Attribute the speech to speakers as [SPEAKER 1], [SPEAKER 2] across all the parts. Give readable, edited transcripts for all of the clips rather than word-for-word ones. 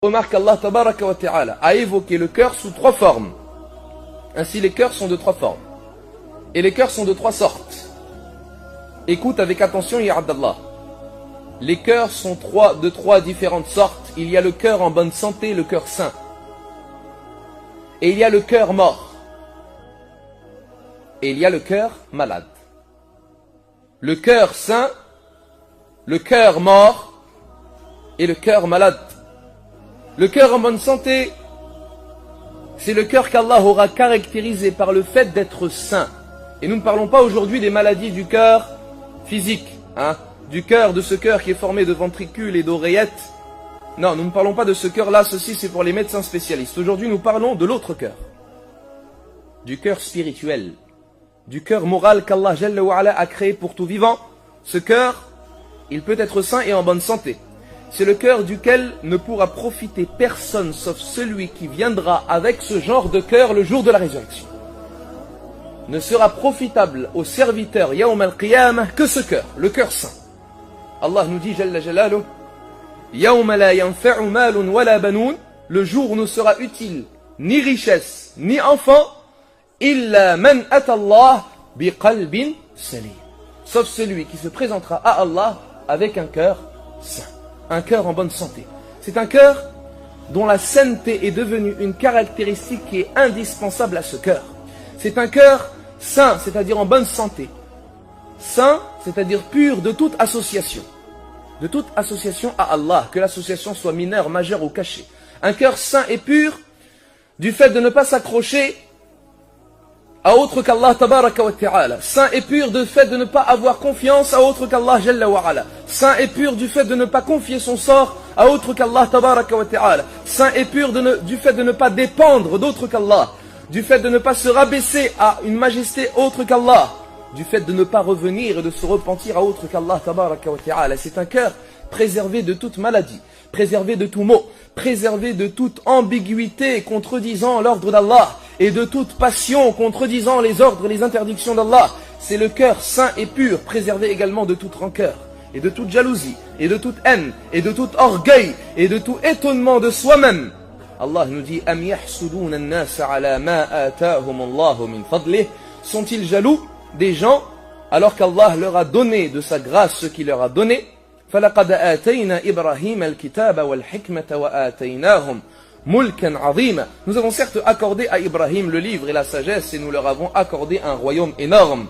[SPEAKER 1] Remarque qu'Allah tabaraka wa ta'ala a évoqué le cœur sous trois formes. Ainsi les cœurs sont de trois formes. Et les cœurs sont de trois sortes. Écoute avec attention, ya Abdallah. Les cœurs sont de trois différentes sortes. Il y a le cœur en bonne santé, le cœur sain. Et il y a le cœur mort. Et il y a le cœur malade. Le cœur sain, le cœur mort et le cœur malade. Le cœur en bonne santé, c'est le cœur qu'Allah aura caractérisé par le fait d'être sain. Et nous ne parlons pas aujourd'hui des maladies du cœur physique, du cœur, de ce cœur qui est formé de ventricules et d'oreillettes. Non, nous ne parlons pas de ce cœur-là, ceci c'est pour les médecins spécialistes. Aujourd'hui nous parlons de l'autre cœur, du cœur spirituel, du cœur moral qu'Allah Jalla wa Ala a créé pour tout vivant. Ce cœur, il peut être sain et en bonne santé. C'est le cœur duquel ne pourra profiter personne sauf celui qui viendra avec ce genre de cœur le jour de la résurrection. Ne sera profitable au serviteur Yawm al-Qiyamah que ce cœur, le cœur saint. Allah nous dit Jalla Jalaluh, Yawma la yanfa'u malun wala banoun, le jour où ne sera utile ni richesse ni enfant, illa man atallah biqalbin salim, sauf celui qui se présentera à Allah avec un cœur saint. Un cœur en bonne santé. C'est un cœur dont la sainteté est devenue une caractéristique qui est indispensable à ce cœur. C'est un cœur sain, c'est-à-dire en bonne santé. Sain, c'est-à-dire pur de toute association. De toute association à Allah, que l'association soit mineure, majeure ou cachée. Un cœur sain et pur du fait de ne pas s'accrocher à autre qu'Allah tabaraka wa ta'ala. Saint et pur du fait de ne pas avoir confiance à autre qu'Allah jalla wa ala. Saint et pur du fait de ne pas confier son sort à autre qu'Allah tabaraka wa ta'ala. Saint et pur du fait de ne pas dépendre d'autre qu'Allah. Du fait de ne pas se rabaisser à une majesté autre qu'Allah. Du fait de ne pas revenir et de se repentir à autre qu'Allah tabaraka wa ta'ala. C'est un cœur préservé de toute maladie, préservé de tout mot, préservé de toute ambiguïté contredisant l'ordre d'Allah et de toute passion contredisant les ordres et les interdictions d'Allah. C'est le cœur saint et pur, préservé également de toute rancœur et de toute jalousie et de toute haine et de tout orgueil et de tout étonnement de soi-même. Allah nous dit Am yahsuduna an-nasa ala ma atahum Allahu min fadlih, sont-ils jaloux des gens alors qu'Allah leur a donné de sa grâce ce qu'il leur a donné? فَلَقَدْ آتَيْنَا إِبْرَاهِيمَ الْكِتَابَ وَالْحِكْمَةَ وَآتَيْنَاهُمْ مُلْكًا عَظِيمًا. Nous avons certes accordé à Ibrahim le livre et la sagesse et nous leur avons accordé un royaume énorme.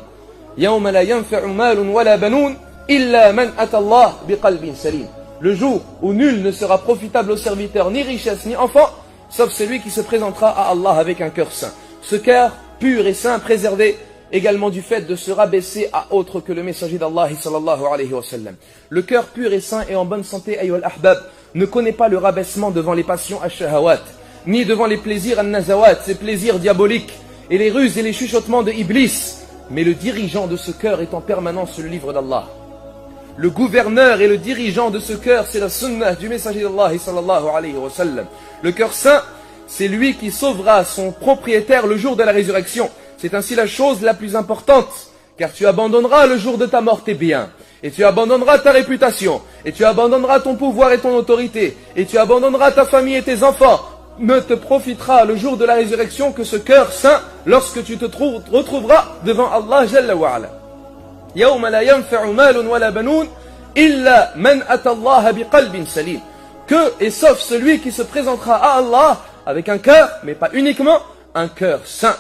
[SPEAKER 1] يَوْمَ لَا يَنْفَعُ مَالٌ وَلَا بَنُونَ إِلَّا مَنْ أَتَى اللَّهَ بِقَلْبٍ سَلِيمٍ. Le jour où nul ne sera profitable au serviteur, ni richesse, ni enfant, sauf celui qui se présentera à Allah avec un cœur saint. Ce cœur pur et saint, préservé également du fait de se rabaisser à autre que le messager d'Allah sallallahu alayhi wa sallam. Le cœur pur et sain et en bonne santé, ayyuhal ahbab, ne connaît pas le rabaissement devant les passions ash-shahawat, ni devant les plaisirs an-nazawat, ces plaisirs diaboliques, et les ruses et les chuchotements de Iblis. Mais le dirigeant de ce cœur est en permanence le livre d'Allah. Le gouverneur et le dirigeant de ce cœur, c'est la sunnah du messager d'Allah sallallahu alayhi wa sallam. Le cœur saint, c'est lui qui sauvera son propriétaire le jour de la résurrection. C'est ainsi la chose la plus importante, car tu abandonneras le jour de ta mort tes biens, et tu abandonneras ta réputation, et tu abandonneras ton pouvoir et ton autorité, et tu abandonneras ta famille et tes enfants. Ne te profitera le jour de la résurrection que ce cœur saint lorsque tu te retrouveras devant Allah Jalla wa Ala. Yawma la yanfa'u malun wala banoun illa man ata Allah biqalbin salim. Que et sauf celui qui se présentera à Allah avec un cœur, mais pas uniquement un cœur saint.